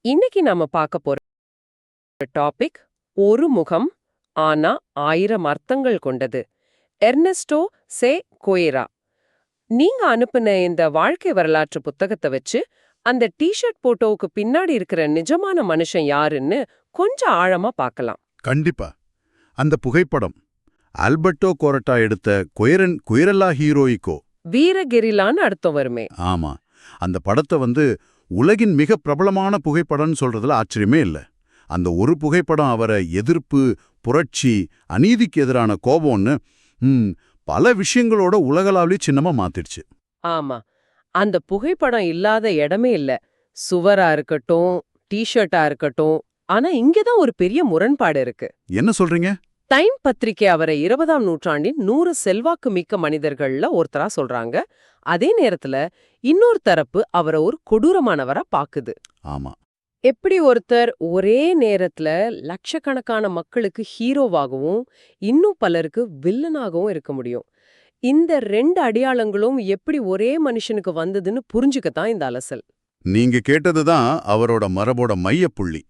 இன்னைக்கு நாம பார்க்க போற டாபிக் ஒரு முகம் ஆனா 1000 அர்த்தங்கள் கொண்டது. எர்னெஸ்டோ சே குவேரா. நீங்க அனுப்புன இந்த வாழ்க்கை வரலாற்று புத்தகத்தை வச்சு அந்த டிஷர்ட் போட்டோவுக்கு பின்னாடி இருக்கிற நிஜமான மனுஷன் யாருன்னு கொஞ்சம் ஆழமா பார்க்கலாம். கண்டிப்பா. அந்த புகைப்படம் ஆல்பர்டோ கோரட்டா எடுத்த குயரல்லா ஹீரோயிக்கோ. வீரகெரிலான்னு அர்த்தம் வருமே. ஆமா. அந்த படத்தை உலகின் மிக பிரபலமான புகைப்படம்னு சொல்றதுல ஆச்சரியமே இல்ல. அந்த ஒரு புகைப்படம் அவரை எதிர்ப்பு, புரட்சி, அநீதிக்கு எதிரான கோபம்னு பல விஷயங்களோட உலகளாவிலே சின்னமா மாத்திடுச்சு. ஆமா, அந்த புகைப்படம் இல்லாத இடமே இல்ல. சுவரா இருக்கட்டும், டிஷர்ட்டா இருக்கட்டும். ஆனா இங்கதான் ஒரு பெரிய முரண்பாடு இருக்கு. என்ன சொல்றீங்க? டைம் பத்திரிகை அவரை 20ஆம் நூற்றாண்டின் 100 செல்வாக்கு மிக்க மனிதர்கள்ல ஒருத்தரா சொல்றாங்க. அதே நேரத்துல இன்னொரு தரப்பு அவரை ஒரு கொடூரமானவரா பாக்குது. ஆமா. எப்படி ஒருத்தர் ஒரே நேரத்துல லட்சக்கணக்கான மக்களுக்கு ஹீரோவாகவும் இன்னும் பலருக்கு வில்லனாகவும் இருக்க முடியும்? இந்த 2 அடையாளங்களும் எப்படி ஒரே மனுஷனுக்கு வந்ததுன்னு புரிஞ்சுக்கத்தான் இந்த அலசல். நீங்க கேட்டதுதான் அவரோட மரபோட மையப்புள்ளி.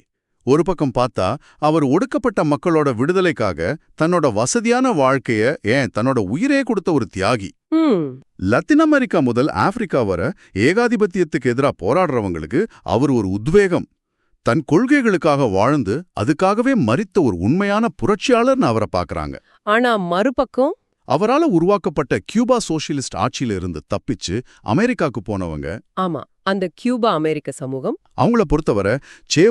ஒரு பக்கம் பார்த்தா அவர் ஒடுக்கப்பட்ட மக்களோட விடுதலைக்காக தன்னோட வசதியான வாழ்க்கைய தன்னோட உயிரே கொடுத்த ஒரு தியாகி. லத்தீன் அமெரிக்கா முதல் ஆப்பிரிக்கா வர ஏகாதிபத்தியத்துக்கு எதிரா போராடுறவங்களுக்கு அவர் ஒரு உத்வேகம். தன் கொள்கைகளுக்காக வாழ்ந்து அதுக்காகவே மரித்த ஒரு உண்மையான புரட்சியாளர்னு அவரை பாக்குறாங்க. ஆனா மறுபக்கம் அவரால உருவாக்கப்பட்ட கியூபா சோசியலிஸ்ட் ஆட்சியில இருந்து தப்பிச்சு அமெரிக்காக்கு போனவங்க. ஆமா, அந்த கியூபா அமெரிக்க சமூகம். அவங்கள பொறுத்தவரை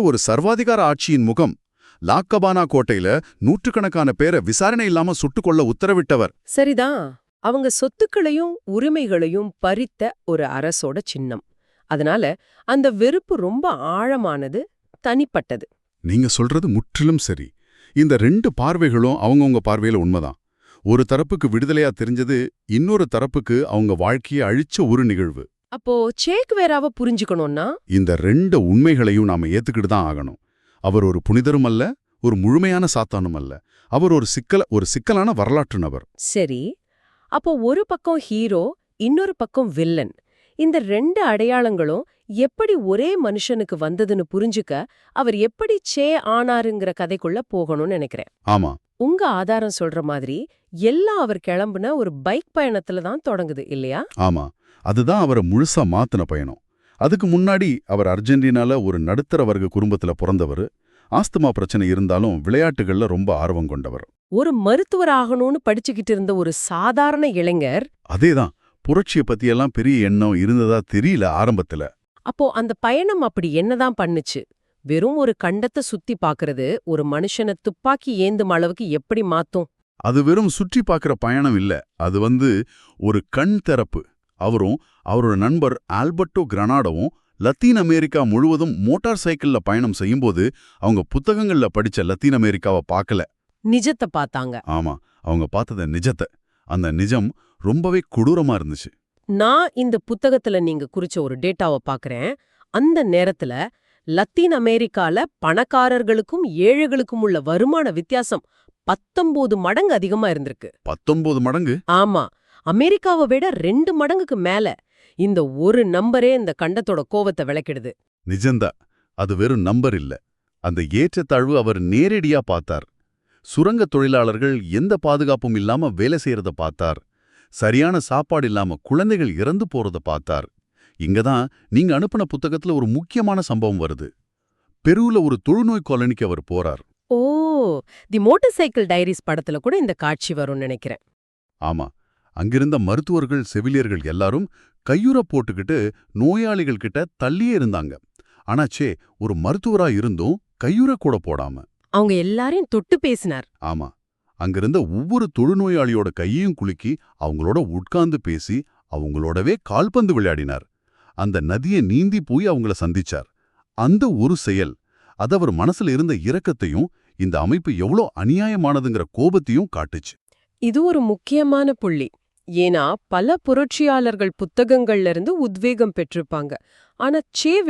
ஒரு சர்வாதிகார ஆட்சியின் முகம். லாக்கபானா கோட்டையில நூற்றுக்கணக்கான பேரை விசாரணை இல்லாம சுட்டுக்கொள்ள உத்தரவிட்டவர். சரிதான். அவங்க சொத்துக்களையும் உரிமைகளையும் பறித்த ஒரு அரசோட சின்னம். அதனால அந்த வெறுப்பு ரொம்ப ஆழமானது, தனிப்பட்டது. நீங்க சொல்றது முற்றிலும் சரி. இந்த 2 பார்வைகளும் அவங்கவுங்க பார்வையில உண்மைதான். ஒரு தரப்புக்கு விடுதலையா தெரிஞ்சது, இன்னொரு தரப்புக்கு அவங்க வாழ்க்கையை அழிச்ச ஒரு நிகழ்வு. அப்போ சேக்குவேராவை புரிஞ்சுக்கணும்னா இந்த 2 உண்மைகளையும் நாம ஏத்துக்கிட்டு தான் ஆகணும். அவர் ஒரு புனிதரும் அல்ல, ஒரு முழுமையான சாத்தானும் அல்ல. அவர் ஒரு சிக்கலான வரலாற்று நபர். சரி, அப்போ ஒரு பக்கம் ஹீரோ, இன்னொரு பக்கம் வில்லன். இந்த 2 அடையாளங்களும் எப்படி ஒரே மனுஷனுக்கு வந்ததுன்னு புரிஞ்சுக்க அவர் எப்படி ஆனாருங்கிற கதைக்குள்ள போகணும்னு நினைக்கிறேன். ஆமா. உங்க ஆதாரம் சொல்ற மாதிரி எல்லாம் அவர் கிளம்புன ஒரு பைக் பயணத்துல தான் தொடங்குது இல்லையா? ஆமா, அதுதான் அவரை முழுசா மாத்தின பயணம். அதுக்கு முன்னாடி அவர் அர்ஜென்டினால ஒரு நடுத்தர வர்க்க குடும்பத்துல பிறந்தவர். ஆஸ்துமா பிரச்சனை இருந்தாலும் விளையாட்டுகள்ல ரொம்ப ஆர்வம் கொண்டவர். ஒரு மருத்துவர் ஆகணும்னு படிச்சுக்கிட்டு இருந்த ஒரு சாதாரண இளைஞர். அதேதான். புரட்சிய பத்தியெல்லாம் பெரிய எண்ணம் இருந்ததா தெரியல ஆரம்பத்துல. அப்போ அந்த பயணம் அப்படி என்னதான் பண்ணுச்சு? வெறும் ஒரு கண்டத்தை சுத்தி பாக்குறது ஒரு மனுஷனை துப்பாக்கி ஏந்தும் அளவுக்கு எப்படி மாத்தும்? அது வெறும் சுற்றி பார்க்கிற பயணம் இல்ல. அது ஒரு கண் திறப்பு. அவரும் அவரோட நண்பர் ஆல்பர்டோ கிரனாடோவும் லத்தீன் அமெரிக்கா முழுவதும் மோட்டார் சைக்கிள்ல பயணம் செய்யும்போது அவங்க புத்தகங்கள்ல படிச்ச லத்தீன் அமெரிக்காவை பார்க்கல, நிஜத்தை பார்த்தாங்க. ஆமா, அவங்க பார்த்தத நிஜத்தை. அந்த நிஜம் ரொம்பவே கொடூரமா இருந்துச்சு. நான் இந்த புத்தகத்துல நீங்க குறிச்ச ஒரு டேட்டாவை பாக்குறேன். அந்த நேரத்துல லத்தீன் அமெரிக்கால பணக்காரர்களுக்கும் ஏழைகளுக்கும் உள்ள வருமான வித்தியாசம் 19 மடங்கு அதிகமா இருந்திருக்கு. 19 மடங்கு? ஆமா, அமெரிக்காவை விட 2 மடங்குக்கு மேல. இந்த ஒரு நம்பரே இந்த கண்டத்தோட கோவத்தை விளக்கிடுது. நிஜந்தா. அது வெறும் நம்பர் இல்ல. அந்த ஏற்றத்தாழ்வு அவர் நேரடியா பார்த்தார். சுரங்க தொழிலாளர்கள் எந்த பாதுகாப்பும் இல்லாம வேலை செய்யறத பார்த்தார். சரியான சாப்பாடு இல்லாம குழந்தைகள் இறந்து போறத பார்த்தார். இங்கதான் நீங்க அனுப்பின புத்தகத்துல ஒரு முக்கியமான சம்பவம் வருது. பெருவுல ஒரு தொழுநோய் காலனிக்கு அவர் போறார். ஓ, தி மோட்டார் சைக்கிள் டைரிஸ் படத்துல கூட இந்த காட்சி வரும்னு நினைக்கிறேன். ஆமா, அங்கிருந்த மருத்துவர்கள், செவிலியர்கள் எல்லாரும் கையுற போட்டுக்கிட்டு நோயாளிகள் கிட்ட தள்ளியே இருந்தாங்க. ஆனாச்சே, ஒரு மருத்துவரா இருந்தும் கையுற கூட போடாம அவங்க எல்லாரையும் தொட்டு பேசினார். ஆமா, அங்கிருந்த ஒவ்வொரு தொழுநோயாளியோட கையையும் குலுக்கி அவங்களோட உட்கார்ந்து பேசி அவங்களோடவே கால்பந்து விளையாடினார். அந்த நதியை நீந்தி போய் அவங்கள சந்திச்சார். அந்த ஒரு செயல் அது அவர் மனசுல இருந்த இரக்கத்தையும் இந்த அமைப்பு எவ்வளோ அநியாயமானதுங்கிற கோபத்தையும் காட்டுச்சு. இது ஒரு முக்கியமான புள்ளி. ஏன்னா பல புரட்சியாளர்கள் புத்தகங்கள்ல இருந்து உத்வேகம் பெற்றிருப்பாங்க. ஆனா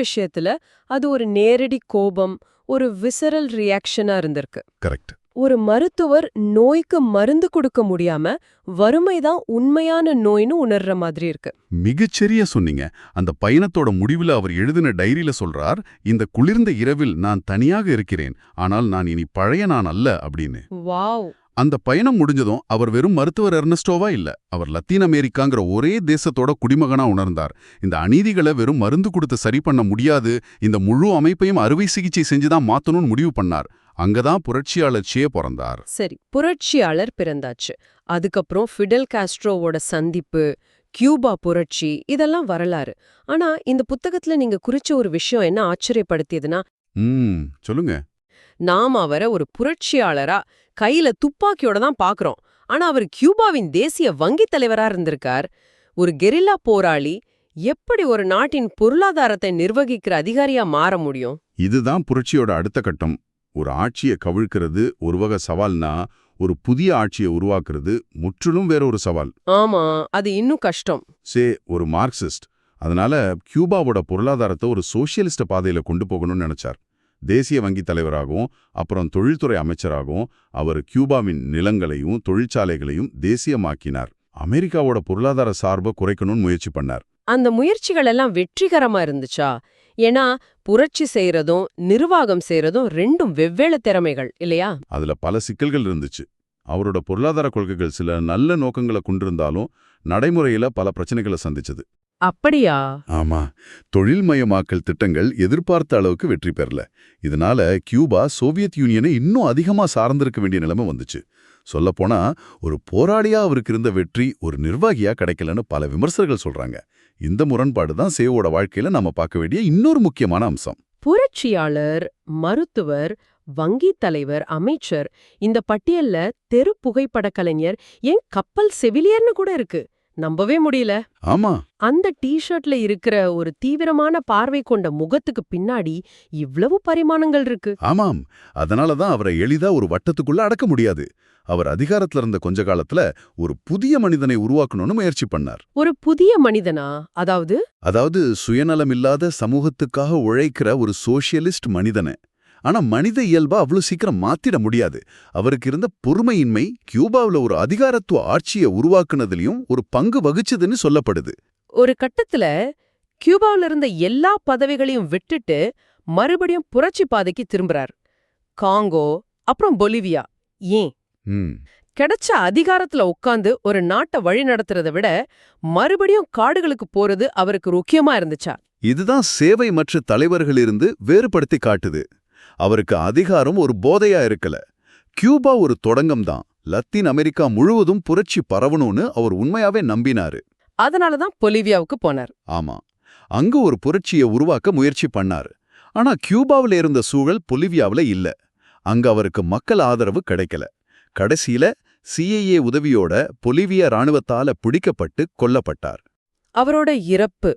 விஷயத்துல அது ஒரு நேரடி கோபம், ஒரு விசரல் ரியாக்ஷனா இருந்திருக்கு. கரெக்ட். ஒரு மருத்துவர் நோய்க்கு மருந்து கொடுக்க முடியாம வறுமைதான் உண்மையான நோய்னு உணர்ற மாதிரி இருக்கு. மிகச்சரியா சொன்னீங்க. அந்த பயணத்தோட முடிவுல அவர் எழுதின டைரியில சொல்றார், இந்த குளிர்ந்த இரவில் நான் தனியாக இருக்கிறேன், ஆனால் நான் இனி பழைய நான் அல்ல அப்படின்னு. வாவ். அந்த பயணம் முடிஞ்சதும் அவர் வெறும் மருத்துவர் எர்னஸ்டோவா இல்ல, அவர் லத்தீன் அமெரிக்காங்கிற ஒரே தேசத்தோட குடிமகனா உணர்ந்தார். இந்த அநீதிகளை வெறும் மருந்து கொடுத்து சரி பண்ண முடியாது, இந்த முழு அமைப்பையும் அறுவை சிகிச்சை செஞ்சுதான் மாத்தணும்னு முடிவு பண்ணார். அங்கதான் புரட்சியாளர் சே பிறந்தார். சரி, புரட்சியாளர் பிறந்தாச்சு. அதுக்கப்புறம் ஃபிடெல் காஸ்ட்ரோவோட சந்திப்பு, கியூபா புரட்சி, இதெல்லாம் வரலாறு. ஆனா இந்த புத்தகத்துல நீங்க குறிச்ச ஒரு விஷயம் என்ன ஆச்சரியப்படுத்தியதுன்னா, சொல்லுங்க. நாம அவரை ஒரு புரட்சியாளரா கையில துப்பாக்கியோட தான் பாக்குறோம். ஆனா அவர் கியூபாவின் தேசிய வங்கி தலைவரா இருந்திருக்கார். ஒரு கெரில்லா போராளி எப்படி ஒரு நாட்டின் பொருளாதாரத்தை நிர்வகிக்கிற அதிகாரியா மாற முடியும்? இதுதான் புரட்சியோட அடுத்த கட்டம். ஒரு ஆட்சியை கவிழ்க்கிறது ஒரு வகை சவால்னா, ஒரு புதிய ஆட்சியை உருவாக்குறது முற்றிலும் வேற ஒரு சவால். ஆமா, அது இன்னும் கஷ்டம். ஒரு மார்க்சிஸ்ட். அதனால கியூபாவோட பொருளாதாரத்தை ஒரு சோசியலிஸ்ட் பாதையில கொண்டு போகணும்னு நினைச்சார். தேசிய வங்கி தலைவராகவும் அப்புறம் தொழில்துறை அமைச்சராகவும் அவர் கியூபாவின் நிலங்களையும் தொழிற்சாலைகளையும் தேசியமாக்கினார். அமெரிக்காவோட பொருளாதார சார்பை குறைக்கணும்னு முயற்சி பண்ணார். அந்த முயற்சிகள் எல்லாம் வெற்றிகரமா இருந்துச்சா? ஏன்னா புரட்சி செய்யறதும் நிர்வாகம் செய்யறதும் ரெண்டும் வெவ்வேறு திறமைகள் இல்லையா? அதுல பல சிக்கல்கள் இருந்துச்சு. அவரோட பொருளாதார கொள்கைகள் சில நல்ல நோக்கங்களை கொண்டிருந்தாலும் நடைமுறையில பல பிரச்சனைகளை சந்திச்சது. அப்படியா? ஆமா, தொழில்மயமாக்கல் திட்டங்கள் எதிர்பார்த்த அளவுக்கு வெற்றி பெறல. இதனால கியூபா சோவியத் யூனியனை இன்னும் அதிகமா சார்ந்திருக்க வேண்டிய நிலைமை வந்துச்சு. சொல்லப்போனா ஒரு போராளியா அவருக்கு இருந்த வெற்றி ஒரு நிர்வாகியா கிடைக்கலன்னு பல விமர்சகர்கள் சொல்றாங்க. இந்த முரண்பாடு தான் சேவோட வாழ்க்கையில நாம பார்க்க வேண்டிய இன்னொரு முக்கியமான அம்சம். புரட்சியாளர், மருத்துவர், வங்கி தலைவர், அமைச்சர், இந்த பட்டியல்ல தெரு புகைப்பட கலைஞர், ஏன் கப்பல் செவிலியர்னு கூட இருக்கு. நம்பவே முடியல. ஆமா, அந்த டி-ஷர்ட்ல இருக்கிற ஒரு தீவிரமான பார்வை கொண்ட முகத்துக்கு பின்னாடி இவ்வளவு பரிமாணங்கள் இருக்கு. ஆமாம். அதனாலதான் அவரை எளிதா ஒரு வட்டத்துக்குள்ள அடக்க முடியாது. அவர் அதிகாரத்துல இருந்த கொஞ்ச காலத்துல ஒரு புதிய மனிதனை உருவாக்கணும்னு முயற்சி பண்ணார். ஒரு புதிய மனிதனா? அதாவது சுயநலமில்லாத சமூகத்துக்காக உழைக்கிற ஒரு சோஷியலிஸ்ட் மனிதனை. ஆனா மனித இயல்பா அவ்வளவு சீக்கிரம் மாத்திட முடியாது. அவருக்கு இருந்த பொறுமையின்மை கியூபாவுல ஒரு அதிகாரத்துவ ஆட்சியை உருவாக்குனதுலயும் ஒரு பங்கு வகிச்சதுன்னு சொல்லப்படுது. ஒரு கட்டத்துல கியூபாவில இருந்த எல்லா பதவிகளையும் விட்டுட்டு மறுபடியும் புரட்சி பாதைக்கு திரும்புறார். காங்கோ, அப்புறம் பொலிவியா. ஏன்? கிடைச்ச அதிகாரத்துல உட்கார்ந்து ஒரு நாட்டை வழி நடத்துறதை விட மறுபடியும் காடுகளுக்கு போறது அவருக்கு முக்கியமா இருந்துச்சா? இதுதான் சேவை மற்ற தலைவர்களிருந்து வேறுபடுத்தி காட்டுது. அவருக்கு அதிகாரம் ஒரு போதையா இருக்கல. கியூபா ஒரு தொடங்கம் தான். லத்தீன் அமெரிக்கா முழுவதும் புரட்சி பரவணும்னு அவர் உண்மையாவே நம்பினாரு. அதனாலதான் பொலிவியாவுக்கு போனார். ஆமா, அங்க ஒரு புரட்சியை உருவாக்க முயற்சி பண்ணாரு. ஆனா கியூபாவில இருந்த சூழல் பொலிவியாவில இல்ல. அங்க அவருக்கு மக்கள் ஆதரவு கிடைக்கல. கடைசியில CIA உதவியோட பொலிவியா ராணுவத்தால பிடிக்கப்பட்டு கொல்லப்பட்டார். அவரோட இறப்பு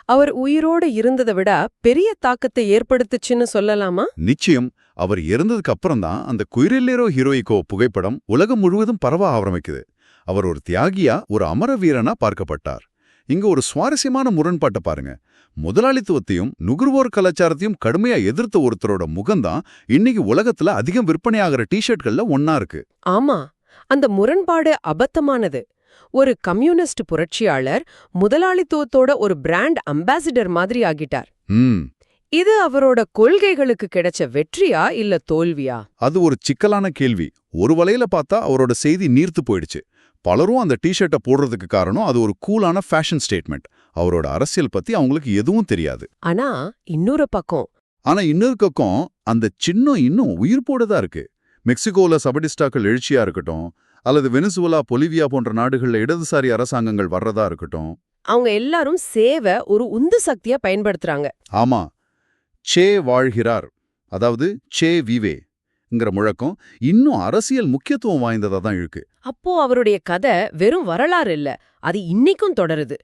அவர் உயிரோட இருந்ததை விட பெரிய தாக்கத்தை ஏற்படுத்துச்சுன்னு சொல்லலாமா? நிச்சயம். அவர் இறந்ததுக்கு அப்புறம் தான் அந்த குயிரில்லேரோ ஹீரோயிக்கோ புகைப்படம் உலகம் முழுவதும் பரவ ஆரம்பிக்குது. அவர் ஒரு தியாகியா, ஒரு அமர வீரனா பார்க்கப்பட்டார். இங்க ஒரு சுவாரஸ்யமான முரண்பாட்டை பாருங்க. முதலாளித்துவத்தையும் நுகர்வோர் கலாச்சாரத்தையும் கடுமையா எதிர்த்த ஒருத்தரோட முகம்தான் இன்னைக்கு உலகத்துல அதிகம் விற்பனையாகிற டி-ஷர்ட்கள்ல ஒன்னா இருக்கு. ஆமா, அந்த முரண்பாடு அபத்தமானது. ஒரு கம்யூனிஸ்ட் புரட்சியாளர் முதலாளித்துவத்தோட ஒரு பிராண்ட் அம்பாசிடர் மாதிரி ஆகிட்டார். இது அவரோட கொள்கைகளுக்கு கிடைச்ச வெற்றியா இல்ல தோல்வியா? அது ஒரு சிக்கலான கேள்வி. ஒரு வலையில பார்த்தா அவரோட செய்தி நீர்த்து போயிடுச்சு. பலரும் அந்த டி-ஷர்ட்டை போடுறதுக்கு காரணம் அது ஒரு கூலான ஃபேஷன் ஸ்டேட்மெண்ட். அவரோட அரசியல் பத்தி அவங்களுக்கு எதுவும் தெரியாது. ஆனா இன்னொரு பக்கம் அந்த சின்னம் இன்னும் உயிர்ப்போடுதான் இருக்கு. மெக்சிகோல சபடிஸ்டாக்கள் எழுச்சியா இருக்கட்டும், அல்லது வெனிசுவலா, பொலிவியா போன்ற நாடுகள்ல இடதுசாரி அரசாங்கங்கள் வர்றதா இருக்கட்டும், அவங்க எல்லாரும் சேவை ஒரு உந்து சக்தியா பயன்படுத்துறாங்க. ஆமா, சே வாழ்கிறார், அதாவது சே விவேங்கிற முழக்கம் இன்னும் அரசியல் முக்கியத்துவம் வாய்ந்ததா தான் இருக்கு. அப்போ அவருடைய கதை வெறும் வரலாறு இல்ல, அது இன்னைக்கும் தொடருது.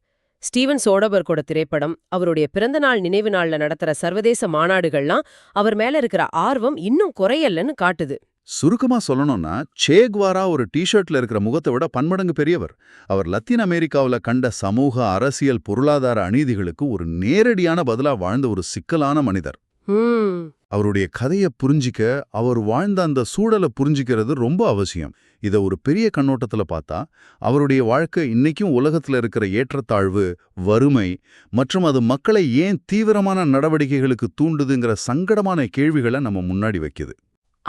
ஸ்டீவன் சோடபர்கோட திரைப்படம், அவருடைய பிறந்தநாள் நினைவு நாள்ல நடத்துற சர்வதேச மாநாடுகள்லாம் அவர் மேல இருக்கிற ஆர்வம் இன்னும் குறையலன்னு காட்டுது. சுருக்கமா சொல்லணும்னா, சே குவாரா ஒரு டி-ஷர்ட்ல இருக்கிற முகத்தை விட பன்மடங்கு பெரியவர். அவர் லத்தீன் அமெரிக்காவுல கண்ட சமூக, அரசியல், பொருளாதார அநீதிகளுக்கு ஒரு நேரடியான பதிலா வாழ்ந்த ஒரு சிக்கலான மனிதர். அவருடைய கதையை புரிஞ்சிக்க, அவர் வாழ்ந்த அந்த சூழலை புரிஞ்சிக்கிறது ரொம்ப அவசியம். இதை ஒரு பெரிய கண்ணோட்டத்துல பார்த்தா, அவருடைய வாழ்க்கை இன்னைக்கும் உலகத்துல இருக்கிற ஏற்றத்தாழ்வு, வறுமை மற்றும் அது மக்களை ஏன் தீவிரமான நடவடிக்கைகளுக்கு தூண்டுதுங்கிற சங்கடமான கேள்விகளை நம்ம முன்னாடி வைக்குது.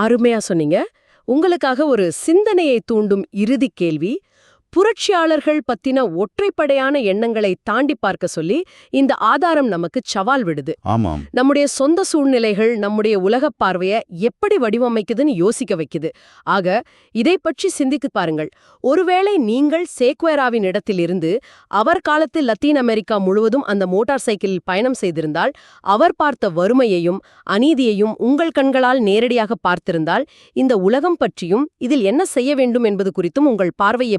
அருமையா சொன்னீங்க. உங்களுக்காக ஒரு சிந்தனையை தூண்டும் இறுதி கேள்வி. புரட்சியாளர்கள் பத்தின ஒற்றைப்படையான எண்ணங்களை தாண்டி பார்க்க சொல்லி இந்த ஆதாரம் நமக்கு சவால் விடுது. ஆமாம். நம்முடைய சொந்த சூழ்நிலைகள் நம்முடைய உலகப் பார்வைய எப்படி வடிவமைக்குதுன்னு யோசிக்க வைக்குது. ஆக இதை பற்றி சிந்தித்து பாருங்கள். ஒருவேளை நீங்கள் சேக்வேராவின் இடத்திலிருந்து அவர் காலத்தில் லத்தீன் அமெரிக்கா முழுவதும் அந்த மோட்டார் சைக்கிளில் பயணம் செய்திருந்தால், அவர் பார்த்த வறுமையையும் அநீதியையும் உங்கள் கண்களால் நேரடியாக பார்த்திருந்தால், இந்த உலகம் பற்றியும் இதில் என்ன செய்ய வேண்டும் என்பது குறித்தும் உங்கள் பார்வை